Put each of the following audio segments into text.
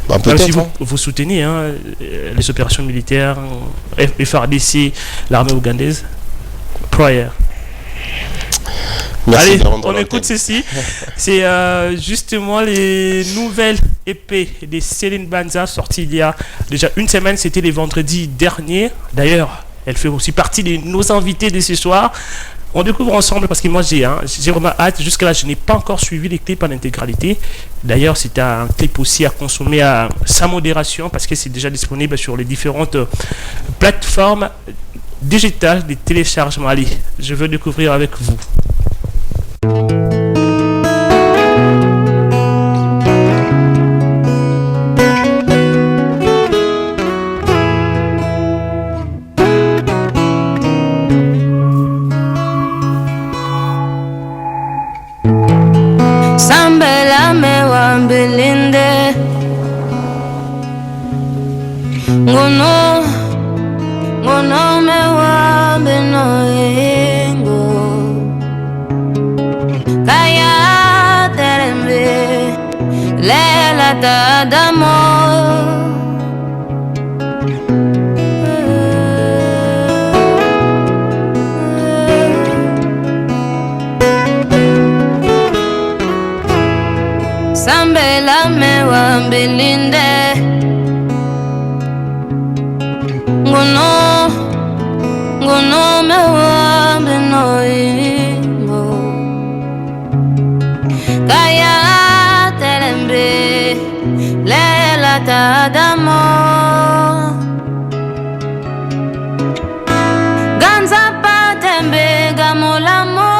Bah, Même si peut-être. Hein. vous soutenez les opérations militaires, FARDC, l'armée ougandaise. Prior. Merci Allez, de rendre on l'antenne. écoute ceci. C'est justement les nouvelles épées de Céline Banza sorties il y a déjà une semaine. C'était les vendredis derniers. D'ailleurs, elle fait aussi partie de nos invités de ce soir. On découvre ensemble parce que moi j'ai vraiment hâte. Jusqu'à là, je n'ai pas encore suivi les clips en intégralité. D'ailleurs, c'est un clip aussi à consommer à sa modération parce que c'est déjà disponible sur les différentes plateformes digitales de téléchargement. Allez, je veux découvrir avec vous. Sambela me wambilinde ngono me wambino ingo kaya terembe lela tadamo Sambela me wambilinde ngono me wambino ingo kaya terembe lela tadamo ganza patembe gamolamo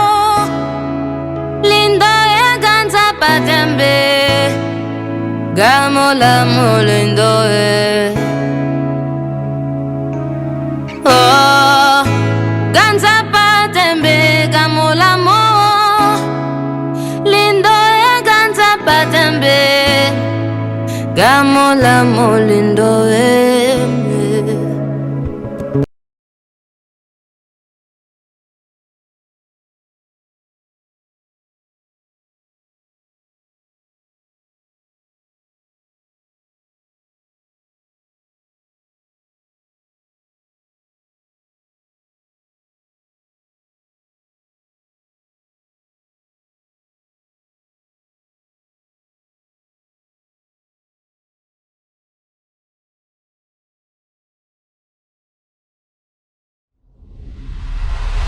lindo e ganza patembe gamolamo lindo e oh ganza patembe gamolamo lindo e ganza patembe gamolamo lindo e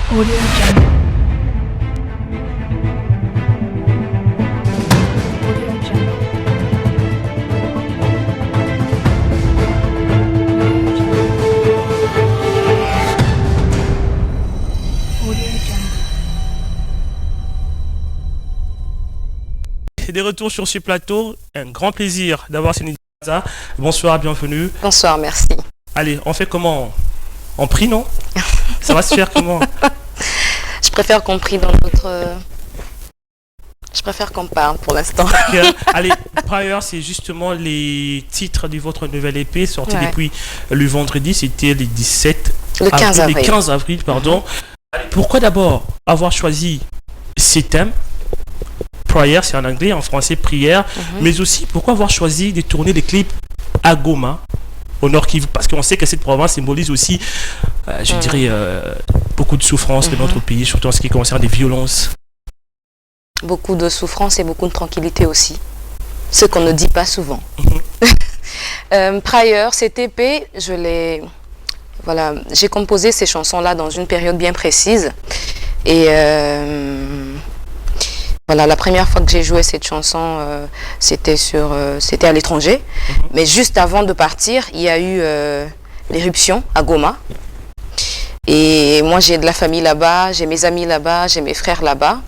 Audio Jungle. Audio Jungle. Audio Jungle. Et des retours sur ce plateau. Un grand plaisir d'avoir Céline Banza. Bonsoir, bienvenue. Bonsoir, merci. Allez, on fait comment? En prix, non? Ça va se faire comment? Je préfère qu'on prie dans notre... Je préfère qu'on parle pour l'instant. Allez, Prior, c'est justement les titres de votre nouvelle épée sortie Ouais. depuis le vendredi. C'était le 17 Le 15 avril. Le 15 avril, pardon. Allez, pourquoi d'abord avoir choisi ces thèmes? Prior, c'est en anglais, en français, prière. Mais aussi, pourquoi avoir choisi de tourner des clips à Goma, au Nord Kivu? Parce qu'on sait que cette province symbolise aussi, je dirais, beaucoup de souffrance de notre pays, surtout en ce qui concerne les violences. Beaucoup de souffrance et beaucoup de tranquillité aussi. Ce qu'on ne dit pas souvent. Prior, cette épée, voilà, j'ai composé ces chansons-là dans une période bien précise. Et voilà, la première fois que j'ai joué cette chanson, c'était à l'étranger. Mais juste avant de partir, il y a eu l'éruption à Goma. Et moi, j'ai de la famille là-bas, j'ai mes amis là-bas, j'ai mes frères là-bas.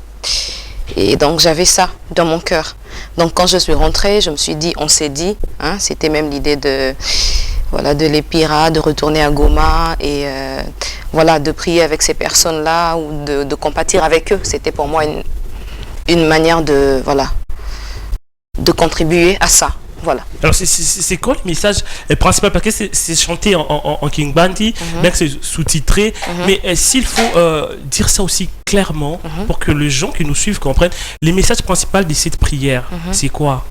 Et donc, j'avais ça dans mon cœur. Donc, quand je suis rentrée, je me suis dit, on s'est dit, hein, c'était même l'idée de l'Épira, de retourner à Goma et voilà, de prier avec ces personnes-là ou de compatir avec eux. C'était pour moi une manière de contribuer à ça. Voilà. Alors, c'est quoi le message principal? Parce que c'est chanté en Kingbandi, bien que c'est sous-titré. Mais s'il faut dire ça aussi clairement, pour que les gens qui nous suivent comprennent, les messages principaux de cette prière, c'est quoi?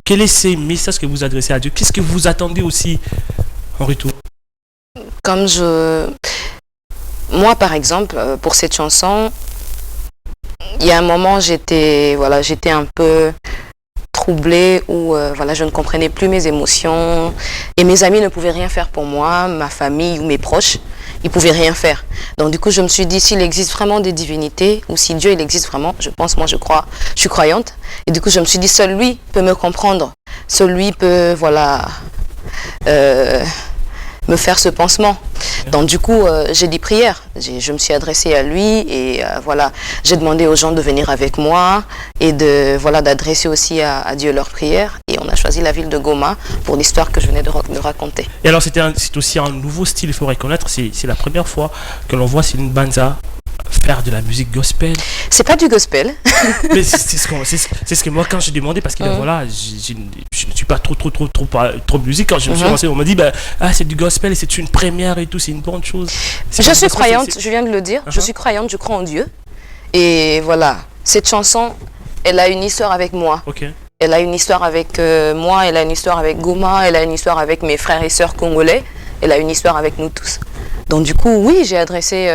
quel est ce message que vous adressez à Dieu? Qu'est-ce que vous attendez aussi en retour? Comme moi, par exemple, pour cette chanson, il y a un moment, j'étais un peu troublée où je ne comprenais plus mes émotions et mes amis ne pouvaient rien faire pour moi, ma famille ou mes proches, ils ne pouvaient rien faire. Donc du coup, je me suis dit, s'il existe vraiment des divinités ou si Dieu il existe vraiment, je suis croyante. Et du coup, je me suis dit, seul lui peut me comprendre, seul lui peut, me faire ce pansement. Donc du coup, j'ai dit prière. Je me suis adressée à lui et j'ai demandé aux gens de venir avec moi et d'adresser aussi à Dieu leurs prières. Et on a choisi la ville de Goma pour l'histoire que je venais de raconter. Et alors c'est aussi un nouveau style, il faut reconnaître, c'est la première fois que l'on voit Céline Banza faire de la musique gospel. C'est pas du gospel. Mais c'est ce que moi quand j'ai demandé, parce que je ne suis pas trop musique, quand je me suis lancé, on m'a dit c'est du gospel et c'est une première et tout, c'est une bonne chose. Je suis croyante, je viens de le dire, je suis croyante, je crois en Dieu. Et voilà, cette chanson, elle a une histoire avec moi. Okay. Elle a une histoire avec moi, elle a une histoire avec Goma, elle a une histoire avec mes frères et sœurs congolais, elle a une histoire avec nous tous. Donc du coup, oui, j'ai adressé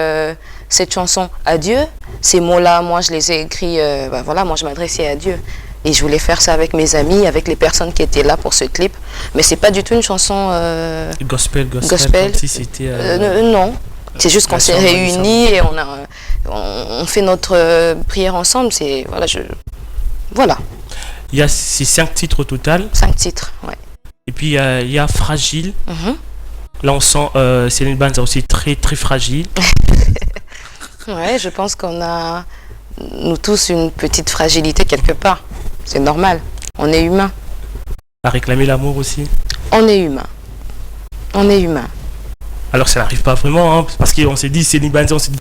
cette chanson à Dieu. Ces mots-là, moi, je les ai écrits, moi, je m'adressais à Dieu. Et je voulais faire ça avec mes amis, avec les personnes qui étaient là pour ce clip. Mais c'est pas du tout une chanson gospel. Comme si c'était... non, c'est juste qu'on s'est réunis et on fait notre prière ensemble. Voilà. Il y a ces 5 titres au total. 5 titres, ouais. Et puis il y a Fragile. Là, on sent Céline Banza aussi très, très fragile. Ouais, je pense qu'on a, nous tous, une petite fragilité quelque part. C'est normal. On est humain. À réclamer l'amour aussi. On est humain. On est humain. Alors, ça n'arrive pas vraiment, hein, parce qu'on s'est dit, Céline Banza, on s'est dit,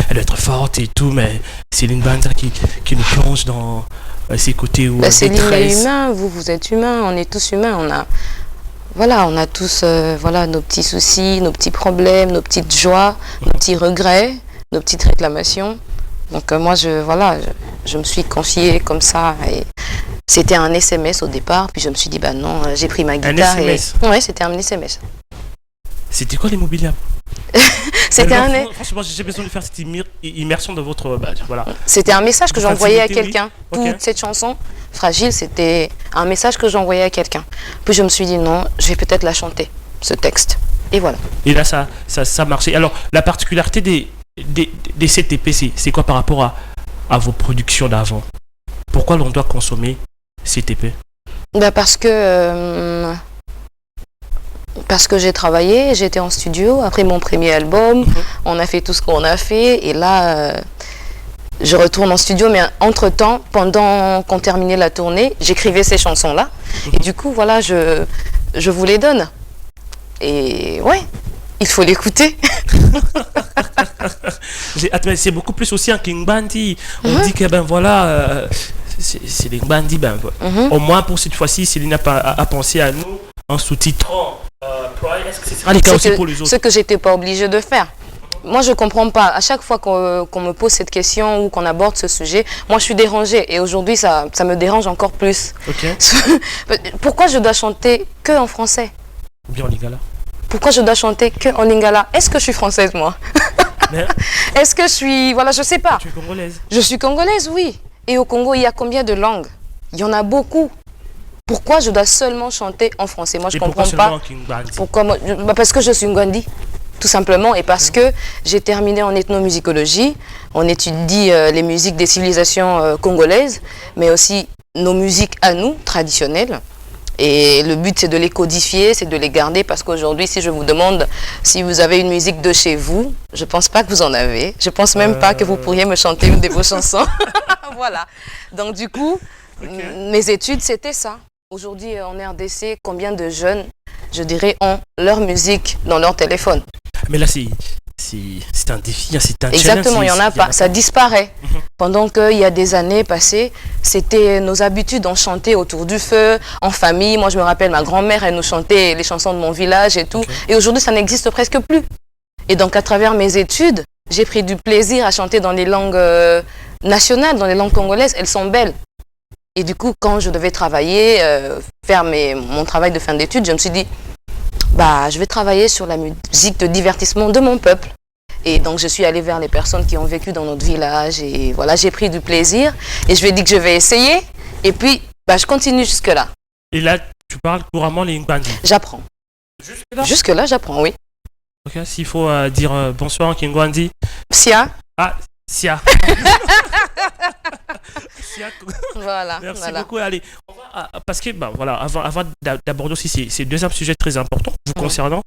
elle doit être forte et tout, mais Céline Banza qui nous plonge dans ses côtés où Céline est humain, vous êtes humain, on est tous humains. On a tous nos petits soucis, nos petits problèmes, nos petites joies, nos petits regrets, nos petites réclamations. Donc moi, je me suis confiée comme ça. Et c'était un SMS au départ, puis je me suis dit, non, j'ai pris ma guitare. Un SMS. Ouais, c'était un SMS. C'était quoi l'immobilier? C'était franchement, j'ai besoin de faire cette immersion dans votre... C'était un message que j'envoyais à quelqu'un. Oui. Toute cette chanson, Fragile, c'était un message que j'envoyais à quelqu'un. Puis je me suis dit, non, je vais peut-être la chanter, ce texte. Et voilà. Et là, ça marchait. Alors, la particularité des CTP, c'est quoi par rapport à vos productions d'avant? Pourquoi l'on doit consommer CTP? Parce que j'ai travaillé, j'étais en studio, après mon premier album, on a fait tout ce qu'on a fait, et là, je retourne en studio, mais entre-temps, pendant qu'on terminait la tournée, j'écrivais ces chansons-là, et du coup, je vous les donne. Et ouais, il faut l'écouter. C'est beaucoup plus aussi un King Bandi. On dit que c'est King Bandi, au moins pour cette fois-ci, Céline a pensé à nous en sous-titrant. Est-ce que ce sera le cas aussi pour les autres? Ce que j'étais pas obligée de faire. Moi, je comprends pas. À chaque fois qu'on me pose cette question ou qu'on aborde ce sujet, moi, je suis dérangée. Et aujourd'hui, ça me dérange encore plus. Okay. Pourquoi je dois chanter que en français? Ou bien en lingala? Pourquoi je dois chanter que en lingala? Est-ce que je suis française, moi? Est-ce que je suis... je sais pas. Tu es congolaise? Je suis congolaise, oui. Et au Congo, il y a combien de langues? Il y en a beaucoup. Pourquoi je dois seulement chanter en français? Moi, je comprends pas. Pourquoi parce que je suis Ngwandi, tout simplement, et parce que j'ai terminé en ethnomusicologie. On étudie les musiques des civilisations congolaises, mais aussi nos musiques à nous, traditionnelles. Et le but, c'est de les codifier, c'est de les garder, parce qu'aujourd'hui, si je vous demande si vous avez une musique de chez vous, je pense pas que vous en avez. Je pense même pas que vous pourriez me chanter une de vos chansons. Voilà. Donc, du coup, mes études, c'était ça. Aujourd'hui, en RDC, combien de jeunes, je dirais, ont leur musique dans leur téléphone? Mais là, c'est un défi, c'est un challenge. Exactement, il n'y en a pas. Ça disparaît. Pendant qu'il y a des années passées, c'était nos habitudes. On chantait autour du feu, en famille. Moi, je me rappelle, ma grand-mère, elle nous chantait les chansons de mon village et tout. Et aujourd'hui, ça n'existe presque plus. Et donc, à travers mes études, j'ai pris du plaisir à chanter dans les langues nationales, dans les langues congolaises. Elles sont belles. Et du coup, quand je devais travailler, faire mon travail de fin d'études, je me suis dit, bah, je vais travailler sur la musique de divertissement de mon peuple. Et donc, je suis allée vers les personnes qui ont vécu dans notre village. Et voilà, j'ai pris du plaisir. Et je lui ai dit que je vais essayer. Et puis, bah, je continue jusque-là. Et là, tu parles couramment les Ngwandi. J'apprends. Jusque-là? Jusque-là, j'apprends, oui. Ok, s'il faut dire bonsoir en Kingwandi. Sia. Ah, Sia. Sia. Voilà. Merci voilà. beaucoup. Allez, parce que, bah, voilà, avant d'aborder aussi ces deuxième sujet très important vous concernant,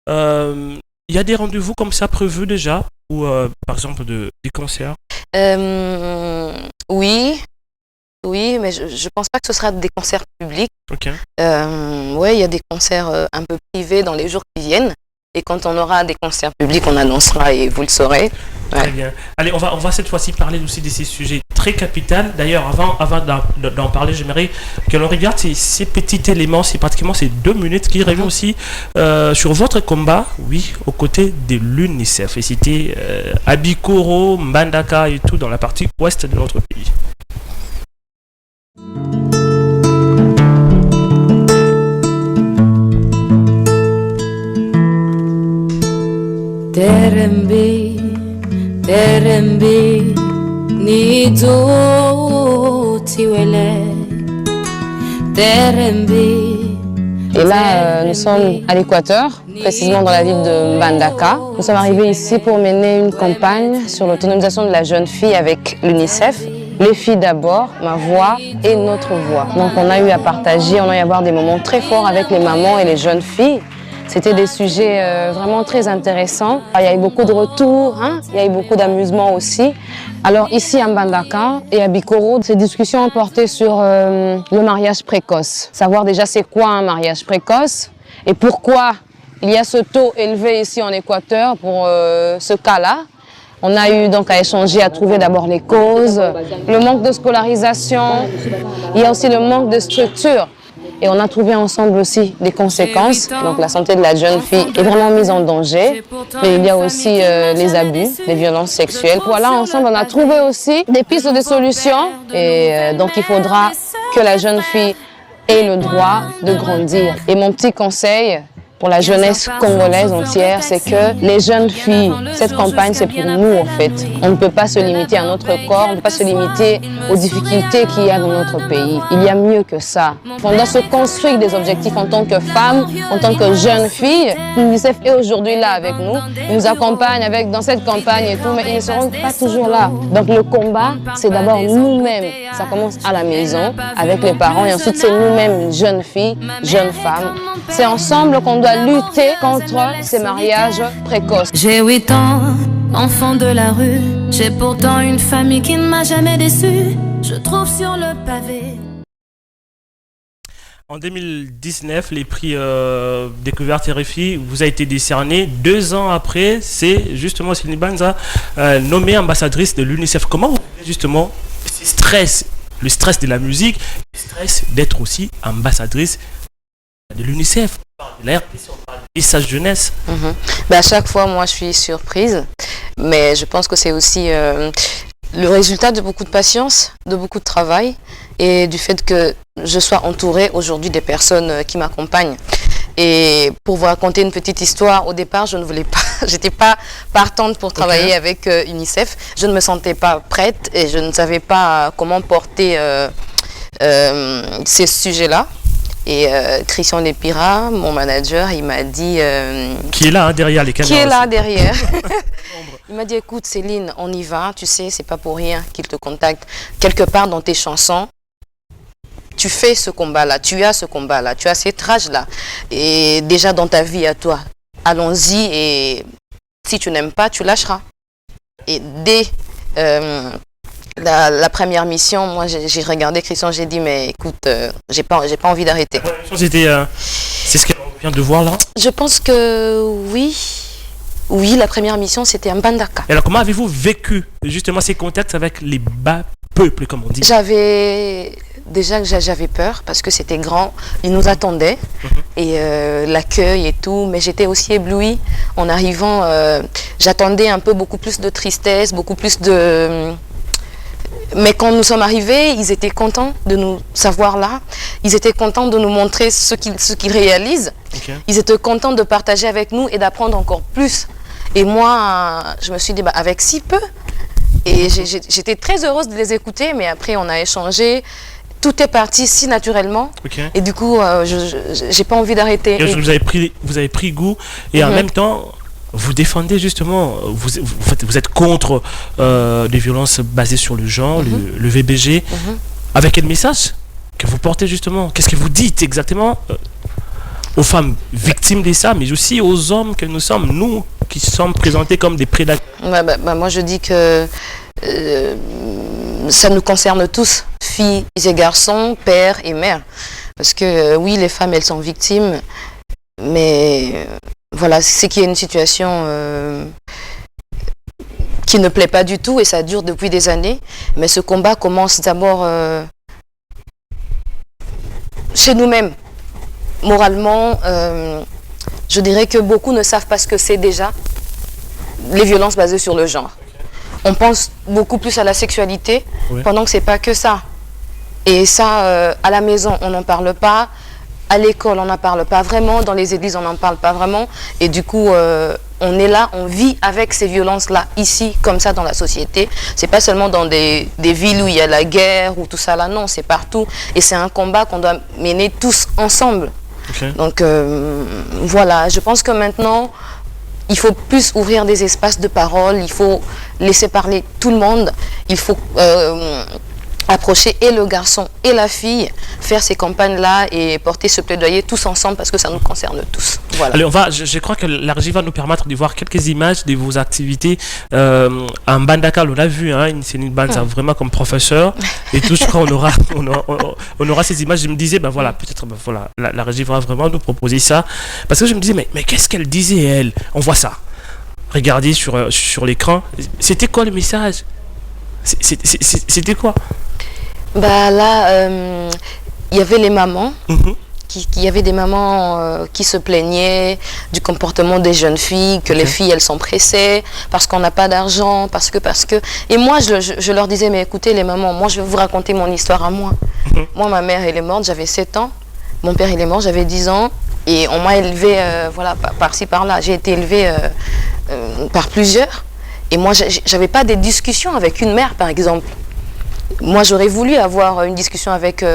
il y a des rendez-vous comme ça prévus déjà, ou par exemple des concerts? Oui. Oui, mais je ne pense pas que ce sera des concerts publics. Ok. Ouais, il y a des concerts un peu privés dans les jours qui viennent. Et quand on aura des concerts publics, on annoncera et vous le saurez. Ouais. Très bien. Allez, on va cette fois-ci parler aussi de ces sujets très capitaux. D'ailleurs, avant d'en parler, j'aimerais que l'on regarde ces petits éléments, c'est pratiquement ces 2 minutes qui reviennent aussi sur votre combat, oui, aux côtés de l'UNICEF. Et c'était à Bikoro, Mbandaka et tout dans la partie ouest de notre pays. Terembe Nido Tiwele Terembe. Et là, nous sommes à l'Équateur, précisément dans la ville de Mbandaka. Nous sommes arrivés ici pour mener une campagne sur l'autonomisation de la jeune fille avec l'UNICEF. Les filles d'abord, ma voix et notre voix. Donc on a eu à partager, on a eu à avoir des moments très forts avec les mamans et les jeunes filles. C'était des sujets vraiment très intéressants. Il y a eu beaucoup de retours, hein? Il y a eu beaucoup d'amusement aussi. Alors ici à Mbandaka et à Bikoro, ces discussions ont porté sur le mariage précoce. Savoir déjà c'est quoi un mariage précoce et pourquoi il y a ce taux élevé ici en Équateur pour ce cas-là. On a eu donc à échanger, à trouver d'abord les causes, le manque de scolarisation, il y a aussi le manque de structure. Et on a trouvé ensemble aussi des conséquences. Donc la santé de la jeune fille est vraiment mise en danger. Mais il y a aussi les abus, les violences sexuelles. Voilà, ensemble on a trouvé aussi des pistes de solutions. Et donc il faudra que la jeune fille ait le droit de grandir. Et mon petit conseil pour la jeunesse congolaise entière, c'est que les jeunes filles, cette campagne c'est pour nous en fait. On ne peut pas se limiter à notre corps, on ne peut pas se limiter aux difficultés qu'il y a dans notre pays. Il y a mieux que ça. On doit se construire des objectifs en tant que femme, en tant que jeune fille. L'UNICEF est aujourd'hui là avec nous, ils nous accompagnent dans cette campagne et tout, mais ils ne seront pas toujours là. Donc le combat, c'est d'abord nous-mêmes. Ça commence à la maison, avec les parents, et ensuite c'est nous-mêmes, jeunes filles, jeunes femmes. C'est ensemble qu'on doit lutter contre ces mariages précoces. J'ai 8 ans, enfant de la rue. J'ai pourtant une famille qui ne m'a jamais déçu. Je trouve sur le pavé. En 2019, les prix Découverte RFI vous a été décerné. 2 ans après, c'est justement Céline Banza nommée ambassadrice de l'UNICEF. Comment vous vivez justement le stress de la musique, le stress d'être aussi ambassadrice de l'UNICEF? La RPC, on parle de sa jeunesse. À chaque fois, moi, je suis surprise. Mais je pense que c'est aussi le résultat de beaucoup de patience, de beaucoup de travail et du fait que je sois entourée aujourd'hui des personnes qui m'accompagnent. Et pour vous raconter une petite histoire, au départ, je ne voulais pas, j'étais pas partante pour travailler avec UNICEF. Je ne me sentais pas prête et je ne savais pas comment porter ces sujets-là. Et Christian Lépira, mon manager, il m'a dit... qui est là hein, derrière les caméras. Qui est là derrière. Il m'a dit, écoute Céline, on y va, tu sais, c'est pas pour rien qu'il te contacte. Quelque part dans tes chansons, tu fais ce combat-là, tu as ce combat-là, tu as cette rage-là. Et déjà dans ta vie à toi, allons-y et si tu n'aimes pas, tu lâcheras. Et dès... La première mission, moi j'ai regardé Christian, j'ai dit mais écoute, j'ai pas envie d'arrêter. C'est ce qu'on vient de voir là. Je pense que oui, la première mission c'était à Mbandaka. Et alors comment avez-vous vécu justement ces contacts avec les bas peuples comme on dit? J'avais peur parce que c'était grand, ils nous attendaient et l'accueil et tout, mais j'étais aussi éblouie en arrivant. J'attendais un peu beaucoup plus de tristesse, beaucoup plus de Mais quand nous sommes arrivés, ils étaient contents de nous savoir là. Ils étaient contents de nous montrer ce qu'ils réalisent. Ok. Ils étaient contents de partager avec nous et d'apprendre encore plus. Et moi, je me suis dit, avec si peu. Et j'étais très heureuse de les écouter, mais après, on a échangé. Tout est parti si naturellement. Ok. Et du coup, je n'ai pas envie d'arrêter. Et vous avez pris goût et en même temps, vous défendez justement, vous êtes contre les violences basées sur le genre, le VBG. Avec quel message que vous portez justement? Qu'est-ce que vous dites exactement aux femmes victimes de ça, mais aussi aux hommes que nous sommes, nous qui sommes présentés comme des prédateurs? Moi, je dis que ça nous concerne tous, filles et garçons, pères et mères. Parce que oui, les femmes, elles sont victimes, mais voilà, c'est qu'il y a une situation qui ne plaît pas du tout et ça dure depuis des années. Mais ce combat commence d'abord chez nous-mêmes. Moralement, je dirais que beaucoup ne savent pas ce que c'est déjà les violences basées sur le genre. On pense beaucoup plus à la sexualité, pendant que c'est pas que ça. Et ça, à la maison, on n'en parle pas. À l'école, on n'en parle pas vraiment. Dans les églises, on n'en parle pas vraiment. Et du coup, on est là, on vit avec ces violences-là, ici, comme ça, dans la société. C'est pas seulement dans des villes où il y a la guerre ou tout ça là, non, c'est partout. Et c'est un combat qu'on doit mener tous ensemble. Okay. Donc, voilà, je pense que maintenant, il faut plus ouvrir des espaces de parole, il faut laisser parler tout le monde, il faut approcher et le garçon et la fille, faire ces campagnes-là et porter ce plaidoyer tous ensemble parce que ça nous concerne tous. Voilà. Allez, je crois que la régie va nous permettre de voir quelques images de vos activités. En Bandakal, on l'a vu, une Céline Banza vraiment comme professeur. Et tout, je crois on aura ces images. Je me disais, voilà, peut-être voilà, la régie va vraiment nous proposer ça. Parce que je me disais, mais qu'est-ce qu'elle disait, elle? On voit ça. Regardez sur l'écran. C'était quoi le message? C'était quoi? Là, il y avait les mamans. Il y avait des mamans qui se plaignaient du comportement des jeunes filles, que les filles, elles sont pressées parce qu'on n'a pas d'argent, parce que... Et moi, je leur disais, mais écoutez les mamans, moi, je vais vous raconter mon histoire à moi. Moi, ma mère, elle est morte, j'avais 7 ans. Mon père, il est mort, j'avais 10 ans. Et on m'a élevée, voilà, par-ci, par-là. J'ai été élevée par plusieurs. Et moi, j'avais pas des discussions avec une mère, par exemple. Moi, j'aurais voulu avoir une discussion avec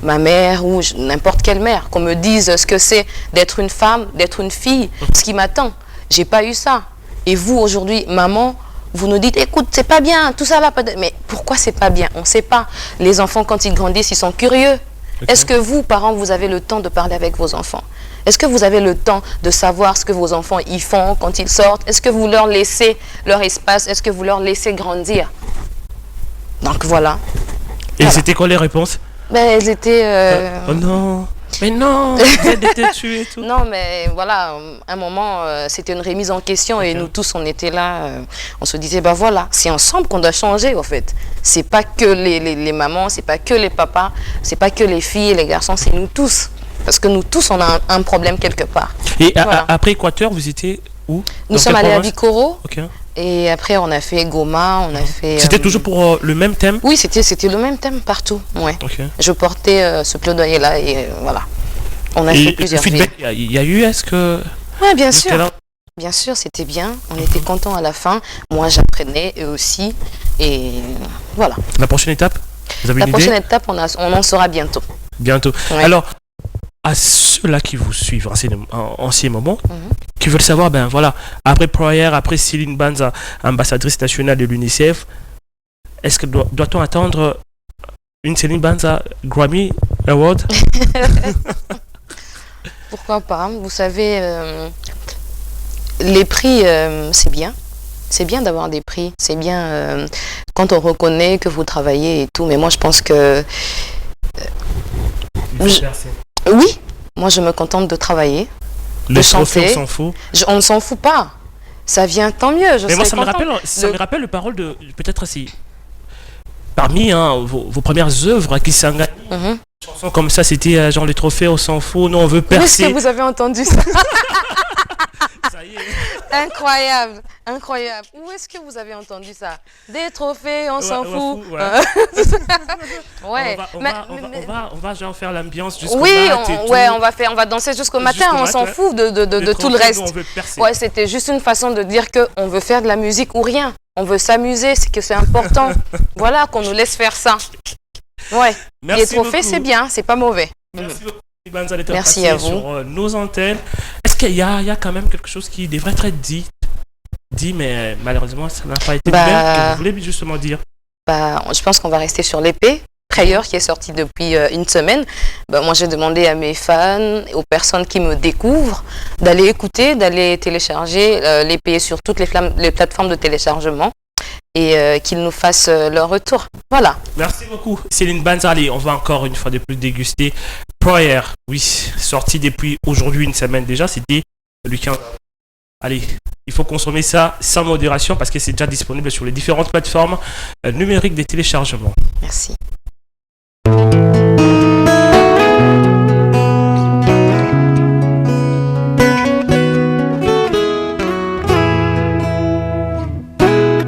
ma mère ou n'importe quelle mère, qu'on me dise ce que c'est d'être une femme, d'être une fille, ce qui m'attend. J'ai pas eu ça. Et vous, aujourd'hui, maman, vous nous dites, écoute, c'est pas bien, tout ça là. Mais pourquoi c'est pas bien? On sait pas. Les enfants, quand ils grandissent, ils sont curieux. Est-ce que vous, parents, vous avez le temps de parler avec vos enfants? Est-ce que vous avez le temps de savoir ce que vos enfants y font quand ils sortent? Est-ce que vous leur laissez leur espace? Est-ce que vous leur laissez grandir? Donc voilà. Et voilà. C'était quoi les réponses? Elles étaient... Oh non, mais non, vous êtes têtus et tout. Non, mais voilà, un moment, c'était une remise en question et nous tous, on était là, on se disait, voilà, c'est ensemble qu'on doit changer, en fait. C'est pas que les mamans, c'est pas que les papas, c'est pas que les filles et les garçons, c'est nous tous. Parce que nous tous, on a un problème quelque part. Et voilà. Après Équateur, vous étiez où? Nous sommes allés à Bikoro. Okay. Et après, on a fait Goma, on a fait... C'était toujours pour le même thème? Oui, c'était le même thème partout, ouais. Okay. Je portais ce plaidoyer-là et voilà. On a fait plusieurs villes. Il y a eu, est-ce que... Oui, bien sûr. Bien sûr, c'était bien. On était contents à la fin. Moi, j'apprenais, eux aussi. Et voilà. La prochaine étape, vous avez La une prochaine idée? étape, on en saura bientôt. Bientôt. Ouais. Alors, à ceux-là qui vous suivent en ces moments, qui veulent savoir, voilà, après Prayer, après Céline Banza, ambassadrice nationale de l'UNICEF, est-ce que doit-on attendre une Céline Banza Grammy Award? Pourquoi pas? Vous savez, les prix, c'est bien. C'est bien d'avoir des prix. C'est bien quand on reconnaît que vous travaillez et tout. Mais moi, je pense que... Oui, moi je me contente de travailler, de chanter. On s'en fout. On ne s'en fout pas. Ça vient, tant mieux. Mais moi, ça me rappelle le parole de... Peut-être si... Parmi vos premières œuvres qui s'engagent, une chanson comme ça, c'était genre les trophées, on s'en fout, nous on veut percer. Est-ce que vous avez entendu ça? Ça y est. Incroyable, incroyable. Où est-ce que vous avez entendu ça? Des trophées, on s'en fout. Ouais. On va genre faire l'ambiance jusqu'au Oui, mat et tout. on va danser jusqu'au matin, Jusqu'au on mat, s'en ouais. fout de tout le trophées, reste. nous, on veut percer. Ouais, c'était juste une façon de dire qu'on veut faire de la musique ou rien. On veut s'amuser, c'est que c'est important. Voilà, qu'on nous laisse faire ça. Ouais. Merci Les trophées, beaucoup. c'est bien, c'est pas mauvais. Merci beaucoup, Banza, d'être Merci passé à vous. sur nos antennes. Est-ce qu'il y a quand même quelque chose qui devrait être dit, mais malheureusement, ça n'a pas été Bah, fait, que vous voulez justement dire? Bah, je pense qu'on va rester sur l'épée. Prayer qui est sorti depuis une semaine. Bah, moi, j'ai demandé à mes fans, aux personnes qui me découvrent, d'aller écouter, d'aller télécharger l'épée sur toutes les plateformes de téléchargement et qu'ils nous fassent leur retour. Voilà. Merci beaucoup, Céline Banza. Allez, on va encore une fois de plus déguster Prayer. Oui, sorti depuis aujourd'hui une semaine déjà. C'était le 15. Allez, il faut consommer ça sans modération parce que c'est déjà disponible sur les différentes plateformes numériques des téléchargements. Merci.